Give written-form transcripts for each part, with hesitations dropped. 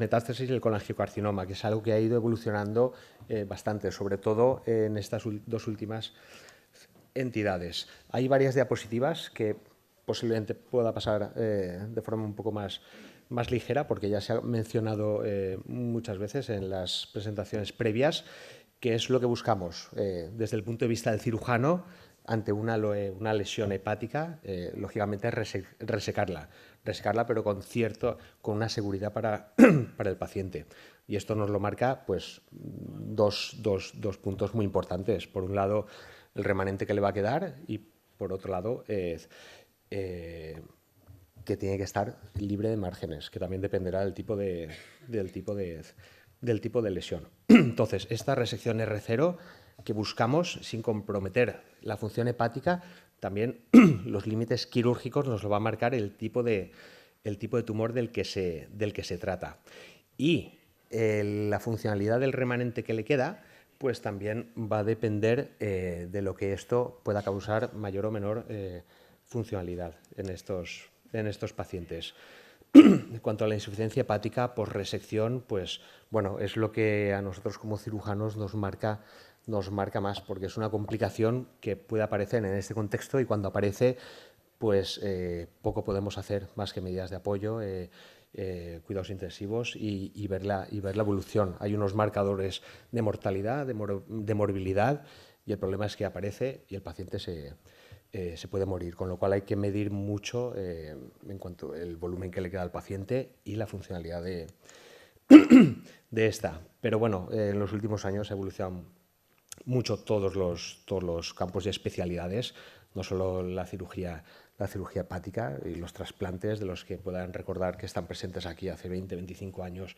metástasis y el colangiocarcinoma, que es algo que ha ido evolucionando bastante, sobre todo en estas dos últimas entidades. Hay varias diapositivas que posiblemente pueda pasar de forma un poco más ligera, porque ya se ha mencionado muchas veces en las presentaciones previas, que es lo que buscamos desde el punto de vista del cirujano ante una lesión hepática, lógicamente resecarla, pero con una seguridad para el paciente. Y esto nos lo marca pues, dos puntos muy importantes. Por un lado, el remanente que le va a quedar y, por otro lado, que tiene que estar libre de márgenes, que también dependerá del tipo de lesión. Entonces, esta resección R0 que buscamos sin comprometer la función hepática, también los límites quirúrgicos nos lo va a marcar el tipo de tumor del que se trata. Y la funcionalidad del remanente que le queda, pues también va a depender de lo que esto pueda causar mayor o menor funcionalidad en estos pacientes. En cuanto a la insuficiencia hepática por resección, pues bueno, es lo que a nosotros como cirujanos nos marca más, porque es una complicación que puede aparecer en este contexto y cuando aparece, pues poco podemos hacer más que medidas de apoyo, cuidados intensivos y ver la evolución. Hay unos marcadores de mortalidad, de morbilidad, y el problema es que aparece y el paciente se puede morir, con lo cual hay que medir mucho en cuanto al volumen que le queda al paciente y la funcionalidad de esta. Pero bueno, en los últimos años ha evolucionado mucho todos los campos y especialidades, no solo la cirugía hepática y los trasplantes, de los que puedan recordar que están presentes aquí hace 20, 25 años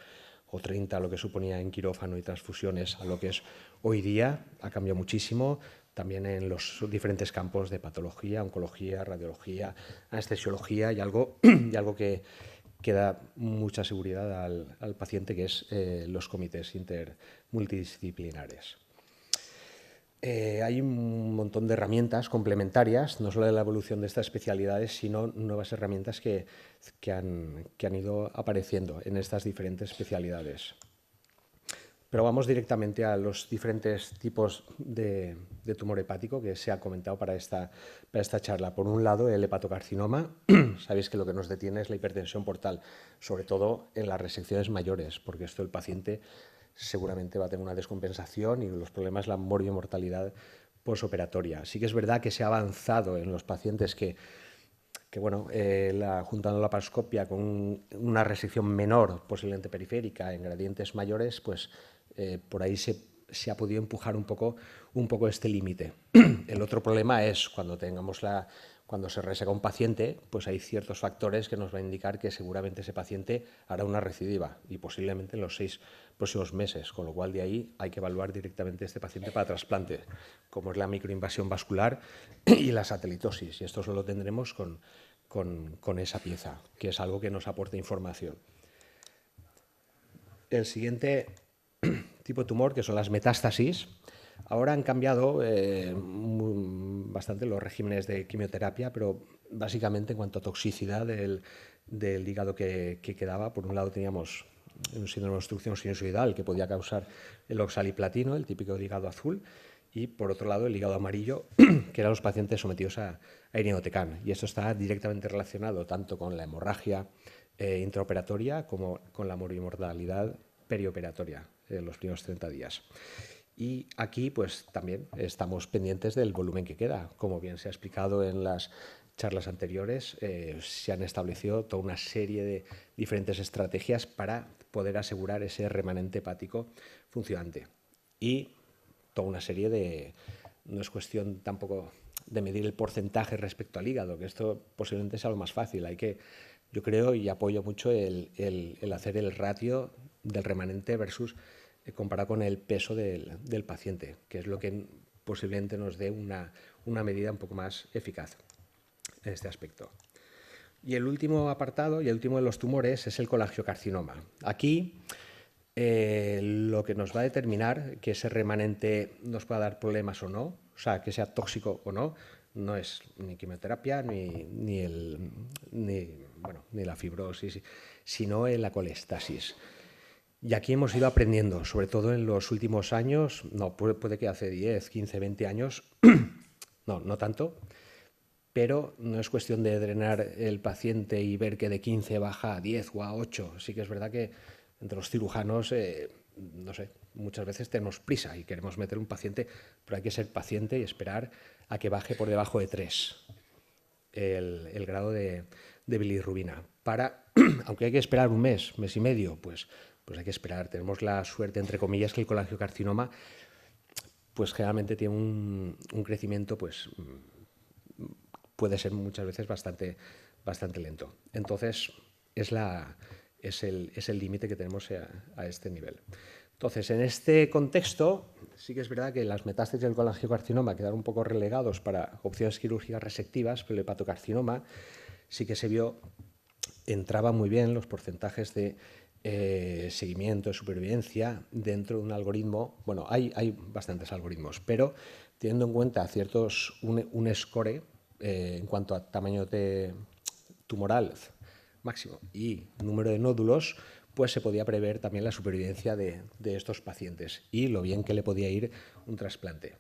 o 30, lo que suponía en quirófano y transfusiones, a lo que es hoy día, ha cambiado muchísimo. También en los diferentes campos de patología, oncología, radiología, anestesiología y algo que da mucha seguridad al paciente, que es los comités multidisciplinares. Hay un montón de herramientas complementarias, no solo de la evolución de estas especialidades, sino nuevas herramientas que han ido apareciendo en estas diferentes especialidades. Pero vamos directamente a los diferentes tipos de tumor hepático que se ha comentado para esta charla. Por un lado, el hepatocarcinoma. Sabéis que lo que nos detiene es la hipertensión portal, sobre todo en las resecciones mayores, porque esto el paciente seguramente va a tener una descompensación y los problemas, la morbimortalidad posoperatoria. Sí que es verdad que se ha avanzado en los pacientes que bueno, juntando la laparoscopia con una resección menor, posiblemente periférica, en gradientes mayores, pues por ahí se ha podido empujar un poco este límite. El otro problema es cuando se reseca un paciente, pues hay ciertos factores que nos van a indicar que seguramente ese paciente hará una recidiva y posiblemente en los 6 próximos meses, con lo cual de ahí hay que evaluar directamente a este paciente para trasplante, como es la microinvasión vascular y la satelitosis, y esto solo tendremos con esa pieza, que es algo que nos aporta información. El siguiente tipo de tumor, que son las metástasis. Ahora han cambiado bastante los regímenes de quimioterapia, pero básicamente en cuanto a toxicidad del hígado que quedaba, por un lado teníamos un síndrome de obstrucción sinusoidal que podía causar el oxaliplatino, el típico hígado azul, y por otro lado el hígado amarillo, que eran los pacientes sometidos a irinotecan. Y esto está directamente relacionado tanto con la hemorragia intraoperatoria como con la morbimortalidad perioperatoria en los primeros 30 días. Y aquí pues también estamos pendientes del volumen que queda. Como bien se ha explicado en las charlas anteriores, se han establecido toda una serie de diferentes estrategias para poder asegurar ese remanente hepático funcionante. Y toda una serie de... No es cuestión tampoco de medir el porcentaje respecto al hígado, que esto posiblemente sea lo más fácil. Yo creo y apoyo mucho el hacer el ratio del remanente versus comparado con el peso del paciente, que es lo que posiblemente nos dé una medida un poco más eficaz en este aspecto. Y el último apartado y el último de los tumores es el colangiocarcinoma. Aquí lo que nos va a determinar que ese remanente nos pueda dar problemas o no, o sea, que sea tóxico o no, no es ni quimioterapia ni la fibrosis, sino la colestasis. Y aquí hemos ido aprendiendo, sobre todo en los últimos años, no, puede que hace 10, 15, 20 años, no tanto, pero no es cuestión de drenar el paciente y ver que de 15 baja a 10 o a 8. Sí que es verdad que entre los cirujanos, no sé, muchas veces tenemos prisa y queremos meter un paciente, pero hay que ser paciente y esperar a que baje por debajo de 3 el grado de bilirrubina. Aunque hay que esperar un mes, mes y medio, pues hay que esperar. Tenemos la suerte, entre comillas, que el colangiocarcinoma pues generalmente tiene un crecimiento pues puede ser muchas veces bastante lento. Entonces, es el límite que tenemos a este nivel. Entonces, en este contexto, sí que es verdad que las metástasis del colangiocarcinoma quedaron un poco relegados para opciones quirúrgicas resectivas, pero el hepatocarcinoma sí que se vio, entraba muy bien los porcentajes de seguimiento, de supervivencia dentro de un algoritmo. Bueno, hay bastantes algoritmos, pero teniendo en cuenta un score en cuanto a tamaño tumoral máximo y número de nódulos, pues se podía prever también la supervivencia de estos pacientes y lo bien que le podía ir un trasplante.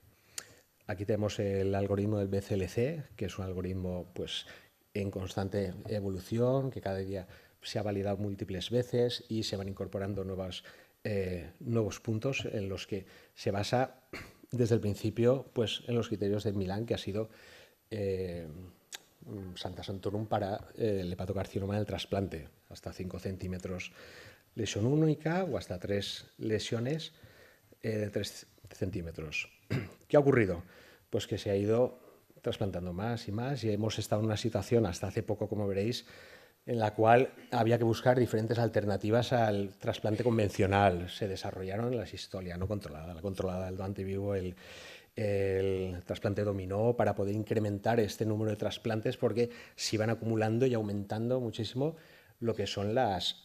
Aquí tenemos el algoritmo del BCLC, que es un algoritmo pues, en constante evolución, que cada día se ha validado múltiples veces y se van incorporando nuevos puntos en los que se basa desde el principio pues, en los criterios de Milán, que ha sido Santa Santorum para el hepatocarcinoma del trasplante, hasta 5 centímetros lesión única o hasta 3 lesiones de 3 centímetros. ¿Qué ha ocurrido? Pues que se ha ido trasplantando más y más y hemos estado en una situación hasta hace poco, como veréis, en la cual había que buscar diferentes alternativas al trasplante convencional. Se desarrollaron la sistolia no controlada, la controlada, el donante vivo, el trasplante dominó para poder incrementar este número de trasplantes porque se iban acumulando y aumentando muchísimo lo que son las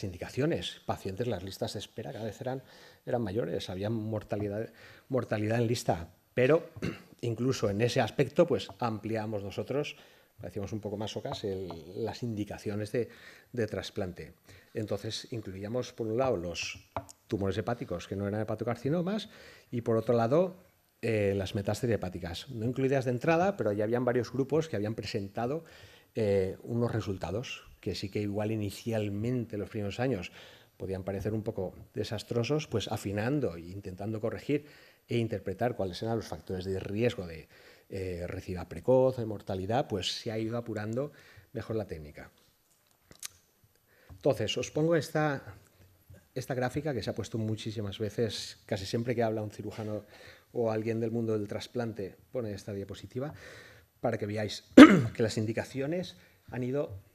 indicaciones. Pacientes, las listas de espera cada vez eran mayores, había mortalidad en lista, pero incluso en ese aspecto pues ampliamos nosotros, parecíamos un poco más socas, las indicaciones de trasplante. Entonces incluíamos por un lado los tumores hepáticos que no eran hepatocarcinomas y por otro lado las metástasis hepáticas, no incluidas de entrada, pero ya habían varios grupos que habían presentado unos resultados que sí que igual inicialmente los primeros años podían parecer un poco desastrosos, pues afinando e intentando corregir e interpretar cuáles eran los factores de riesgo de recidiva precoz, de mortalidad, pues se ha ido apurando mejor la técnica. Entonces, os pongo esta gráfica que se ha puesto muchísimas veces, casi siempre que habla un cirujano o alguien del mundo del trasplante pone esta diapositiva, para que veáis que las indicaciones han ido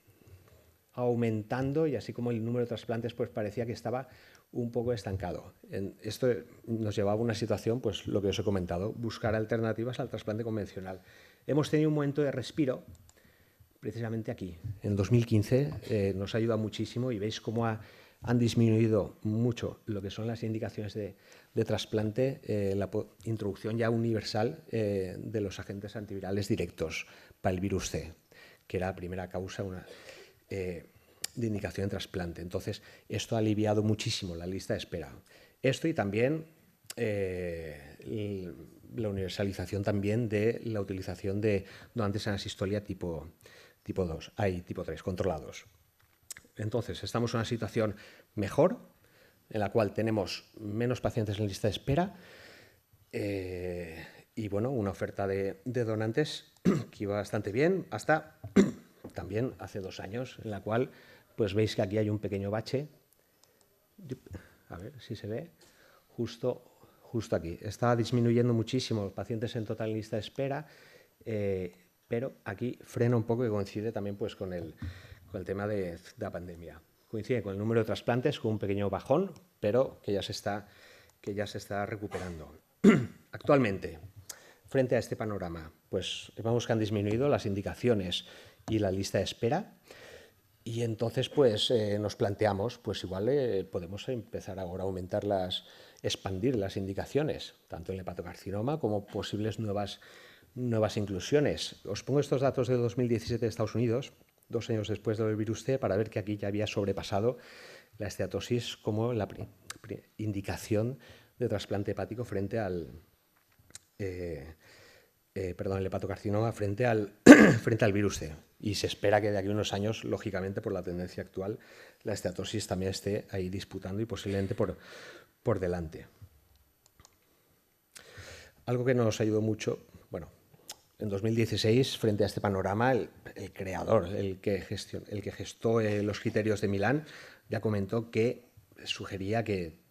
aumentando y así como el número de trasplantes pues parecía que estaba un poco estancado. Esto nos llevaba a una situación, pues lo que os he comentado, buscar alternativas al trasplante convencional. Hemos tenido un momento de respiro precisamente aquí. En 2015 nos ha ayudado muchísimo y veis cómo han disminuido mucho lo que son las indicaciones de trasplante, la introducción ya universal de los agentes antivirales directos para el virus C, que era la primera causa de indicación de trasplante. Entonces, esto ha aliviado muchísimo la lista de espera. Esto y también la universalización también de la utilización de donantes en asistolia tipo 2, tipo 3, controlados. Entonces, estamos en una situación mejor, en la cual tenemos menos pacientes en lista de espera y, bueno, una oferta de donantes que iba bastante bien, hasta también hace 2 años, en la cual, pues veis que aquí hay un pequeño bache. A ver si se ve, justo aquí. Está disminuyendo muchísimo los pacientes en total lista de espera, pero aquí frena un poco y coincide también pues, con el tema de la pandemia. Coincide con el número de trasplantes, con un pequeño bajón, pero que ya se está recuperando. Actualmente, frente a este panorama, pues vemos que han disminuido las indicaciones y la lista de espera y entonces pues nos planteamos, pues igual podemos empezar ahora a expandir las indicaciones, tanto en el hepatocarcinoma como posibles nuevas inclusiones. Os pongo estos datos de 2017 de Estados Unidos, 2 años después del virus C, para ver que aquí ya había sobrepasado la esteatosis como la indicación de trasplante hepático frente al el hepatocarcinoma frente al, frente al virus C. Y se espera que de aquí a unos años, lógicamente, por la tendencia actual, la esteatosis también esté ahí disputando y posiblemente por delante. Algo que nos ayudó mucho, bueno, en 2016, frente a este panorama, el creador, el que gestó los criterios de Milán, ya comentó que sugería que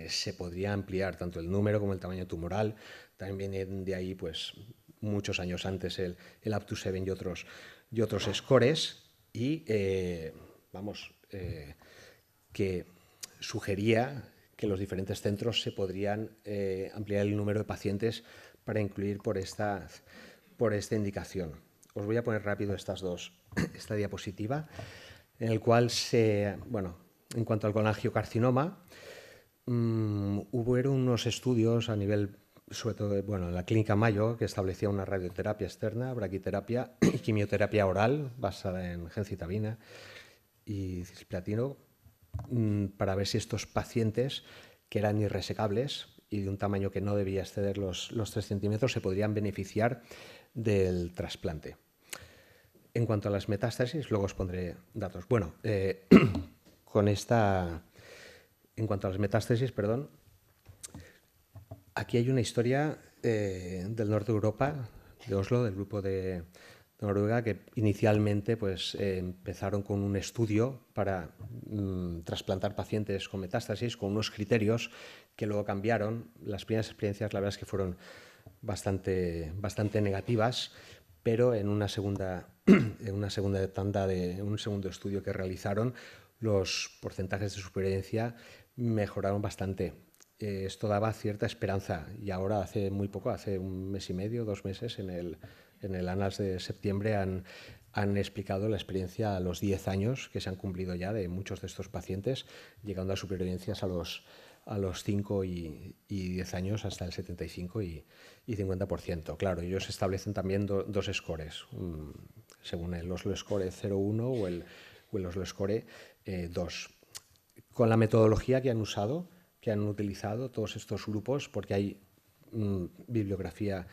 se podría ampliar tanto el número como el tamaño tumoral. También viene de ahí, pues, muchos años antes el Up-to-7 y otros scores, y que sugería que los diferentes centros se podrían ampliar el número de pacientes para incluir por esta indicación. Os voy a poner rápido esta diapositiva, en el cual en cuanto al colangiocarcinoma, hubo unos estudios a nivel, sobre todo, en la clínica Mayo, que establecía una radioterapia externa, braquiterapia y quimioterapia oral basada en gencitabina y cisplatino, para ver si estos pacientes, que eran irresecables y de un tamaño que no debía exceder los 3 centímetros, se podrían beneficiar del trasplante. En cuanto a las metástasis, luego os pondré datos. Bueno, en cuanto a las metástasis, aquí hay una historia del norte de Europa, de Oslo, del grupo de Noruega, que inicialmente empezaron con un estudio para trasplantar pacientes con metástasis, con unos criterios que luego cambiaron. Las primeras experiencias, la verdad es que fueron bastante negativas, pero en una segunda tanda, un segundo estudio que realizaron, los porcentajes de supervivencia mejoraron bastante. Esto daba cierta esperanza, y ahora hace muy poco, hace 1 mes y medio, 2 meses, en el Annals de septiembre han explicado la experiencia a los 10 años que se han cumplido ya de muchos de estos pacientes, llegando a supervivencias a los 5 y 10 años hasta el 75 y 50%. Claro, ellos establecen también dos scores, según el Oslo Score 0,1 o el Oslo Score 2. Con la metodología que han utilizado todos estos grupos, porque hay bibliografía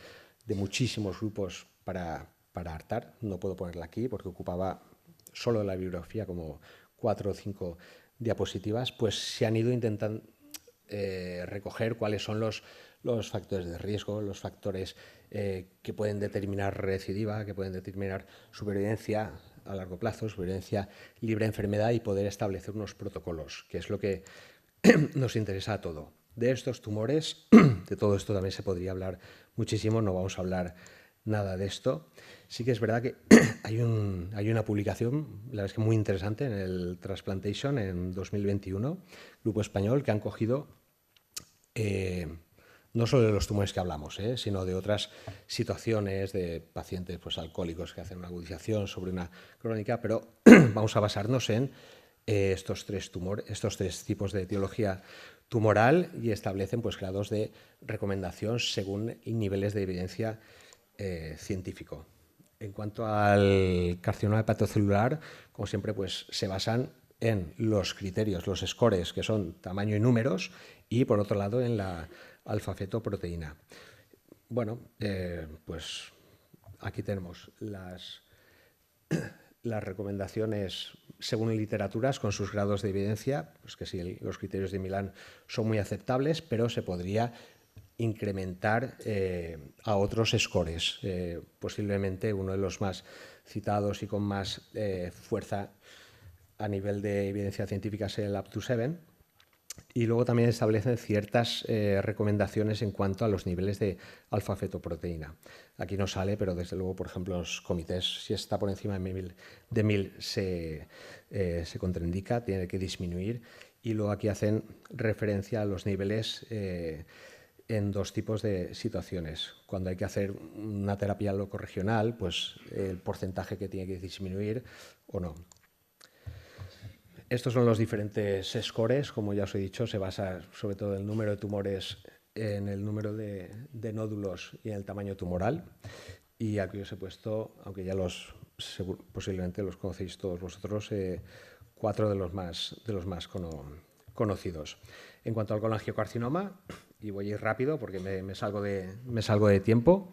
de muchísimos grupos para ARTAR, no puedo ponerla aquí porque ocupaba solo la bibliografía como 4 o 5 diapositivas, pues se han ido intentando recoger cuáles son los factores de riesgo, los factores que pueden determinar recidiva, que pueden determinar supervivencia a largo plazo, supervivencia libre de enfermedad, y poder establecer unos protocolos, que es lo que nos interesa a todo. De estos tumores, de todo esto también se podría hablar muchísimo, no vamos a hablar nada de esto. Sí que es verdad que hay una publicación, la verdad es que muy interesante, en el Transplantation en 2021, grupo español, que han cogido no solo de los tumores que hablamos, sino de otras situaciones de pacientes alcohólicos que hacen una agudización sobre una crónica, pero vamos a basarnos en estos tres tipos de etiología tumoral, y establecen grados de recomendación según niveles de evidencia científico. En cuanto al carcinoma hepatocelular, como siempre, se basan en los criterios, los scores, que son tamaño y números, y por otro lado en la alfa-fetoproteína. Bueno, pues aquí tenemos las recomendaciones según literaturas con sus grados de evidencia, pues que sí, los criterios de Milán son muy aceptables, pero se podría incrementar a otros scores. Posiblemente uno de los más citados y con más fuerza a nivel de evidencia científica es el Up-to-7, y luego también establecen ciertas recomendaciones en cuanto a los niveles de alfa-fetoproteína. Aquí no sale, pero desde luego, por ejemplo, los comités, si está por encima de 1000 se contraindica, tiene que disminuir, y luego aquí hacen referencia a los niveles en 2 tipos de situaciones. Cuando hay que hacer una terapia locorregional, pues el porcentaje que tiene que disminuir o no. Estos son los diferentes scores. Como ya os he dicho, se basa sobre todo en el número de tumores, en el número de nódulos y en el tamaño tumoral. Y aquí os he puesto, aunque ya los posiblemente los conocéis todos vosotros, 4 de los más conocidos. En cuanto al colangiocarcinoma, y voy a ir rápido porque me salgo de tiempo.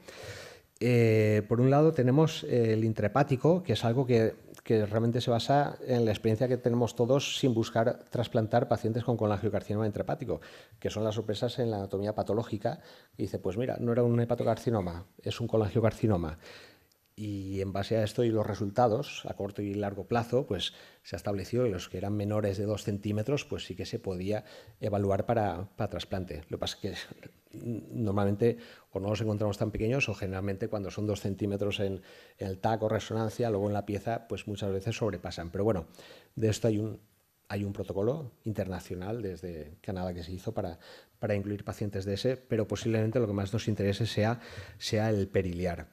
Por un lado tenemos el intrahepático, que es algo que realmente se basa en la experiencia que tenemos todos sin buscar trasplantar pacientes con colangiocarcinoma intrahepático, que son las sorpresas en la anatomía patológica. Y dice, pues mira, no era un hepatocarcinoma, es un colangiocarcinoma. Y en base a esto y los resultados a corto y largo plazo, pues se ha establecido que los que eran menores de 2 centímetros, pues sí que se podía evaluar para trasplante. Lo que pasa es que normalmente o no los encontramos tan pequeños o generalmente cuando son 2 centímetros en el TAC o resonancia, luego en la pieza, pues muchas veces sobrepasan. Pero bueno, de esto hay un protocolo internacional desde Canadá que se hizo para incluir pacientes de ese, pero posiblemente lo que más nos interese sea el periliar.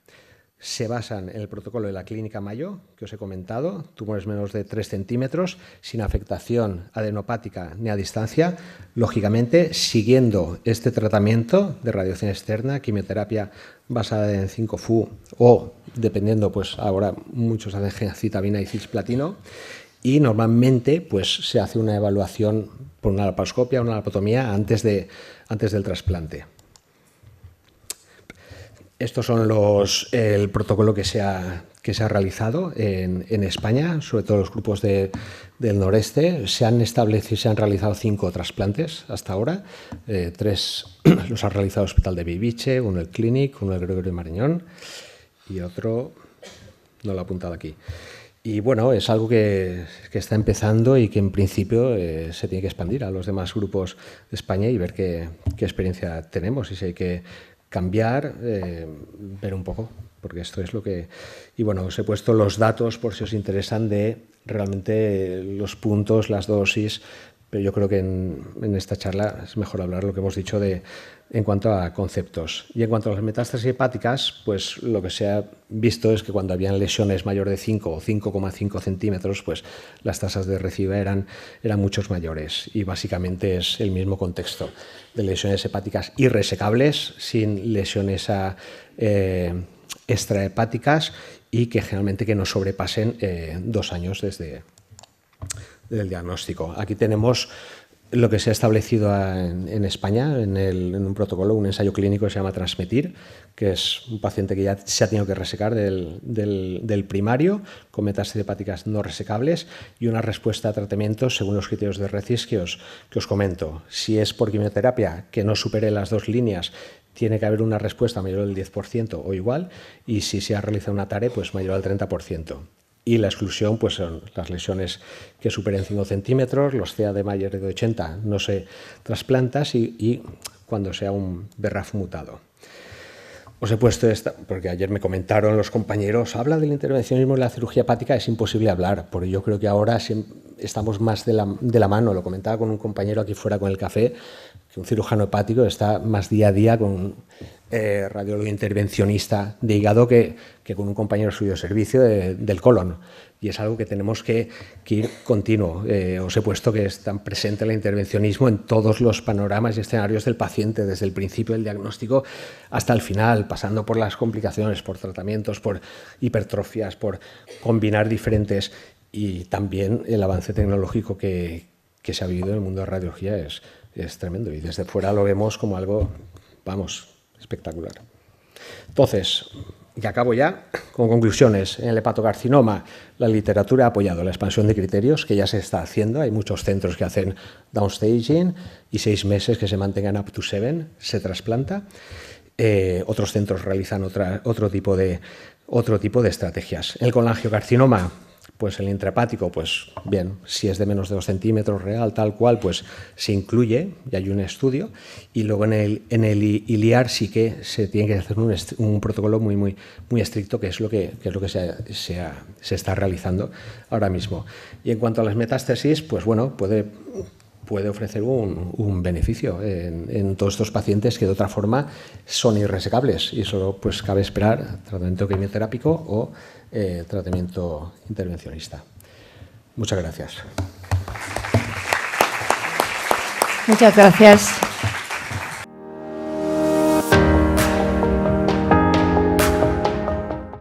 Se basan en el protocolo de la Clínica Mayo, que os he comentado, tumores menos de 3 centímetros, sin afectación adenopática ni a distancia, lógicamente siguiendo este tratamiento de radiación externa, quimioterapia basada en 5-FU o, dependiendo, pues ahora muchos hacen gencitabina y cisplatino, y normalmente pues, se hace una evaluación por una laparoscopia, una laparotomía antes del trasplante. Estos son el protocolo que se ha realizado en España, sobre todo los grupos del noreste. Se han realizado 5 trasplantes hasta ahora. 3 los ha realizado el Hospital de Bellvitge, uno el Clínic, uno el Gregorio Marañón y otro no lo he apuntado aquí. Y bueno, es algo que está empezando y que en principio se tiene que expandir a los demás grupos de España y ver qué experiencia tenemos y si hay que cambiar, ver un poco, porque esto es lo que... Y bueno, os he puesto los datos por si os interesan de realmente los puntos, las dosis, pero yo creo que en esta charla es mejor hablar lo que hemos dicho en cuanto a conceptos. Y en cuanto a las metástasis hepáticas, pues lo que se ha visto es que cuando habían lesiones mayor de 5 o 5,5 centímetros, pues las tasas de recidiva eran muchos mayores y básicamente es el mismo contexto de lesiones hepáticas irresecables, sin lesiones extrahepáticas y que generalmente que no sobrepasen 2 años desde el diagnóstico. Aquí tenemos lo que se ha establecido en España, en un protocolo, un ensayo clínico que se llama Transmetir, que es un paciente que ya se ha tenido que resecar del primario, con metástasis hepáticas no resecables, y una respuesta a tratamientos según los criterios de RECIST que os comento. Si es por quimioterapia que no supere las 2 líneas, tiene que haber una respuesta mayor del 10% o igual, y si se ha realizado una TARE, pues mayor al 30%. Y la exclusión pues son las lesiones que superen 5 centímetros, los CA de Mayer de 80 no se trasplantan y cuando sea un BRAF mutado. Os he puesto esta, porque ayer me comentaron los compañeros, habla del intervencionismo en la cirugía hepática, es imposible hablar, porque yo creo que ahora estamos más de la mano, lo comentaba con un compañero aquí fuera con el café, que un cirujano hepático está más día a día con un radiólogo intervencionista de hígado que con un compañero suyo de servicio del colon. Y es algo que tenemos que ir continuo. Os he puesto que está presente el intervencionismo en todos los panoramas y escenarios del paciente, desde el principio del diagnóstico hasta el final, pasando por las complicaciones, por tratamientos, por hipertrofias, por combinar diferentes... Y también el avance tecnológico que se ha vivido en el mundo de la radiología es tremendo. Y desde fuera lo vemos como algo, vamos, espectacular. Entonces... Y acabo ya con conclusiones. En el hepatocarcinoma, la literatura ha apoyado la expansión de criterios, que ya se está haciendo. Hay muchos centros que hacen downstaging y 6 meses que se mantengan up to 7, se trasplanta. Otros centros realizan otro tipo de estrategias. En el colangiocarcinoma, pues el intrahepático, pues bien, si es de menos de 2 centímetros real, tal cual, pues se incluye, y hay un estudio, y luego en el iliar sí que se tiene que hacer un protocolo muy estricto, que es lo que se está realizando ahora mismo. Y en cuanto a las metástasis, pues bueno, puede ofrecer un beneficio en todos estos pacientes que de otra forma son irresecables y solo pues cabe esperar tratamiento quimioterápico o tratamiento intervencionista. Muchas gracias. Muchas gracias.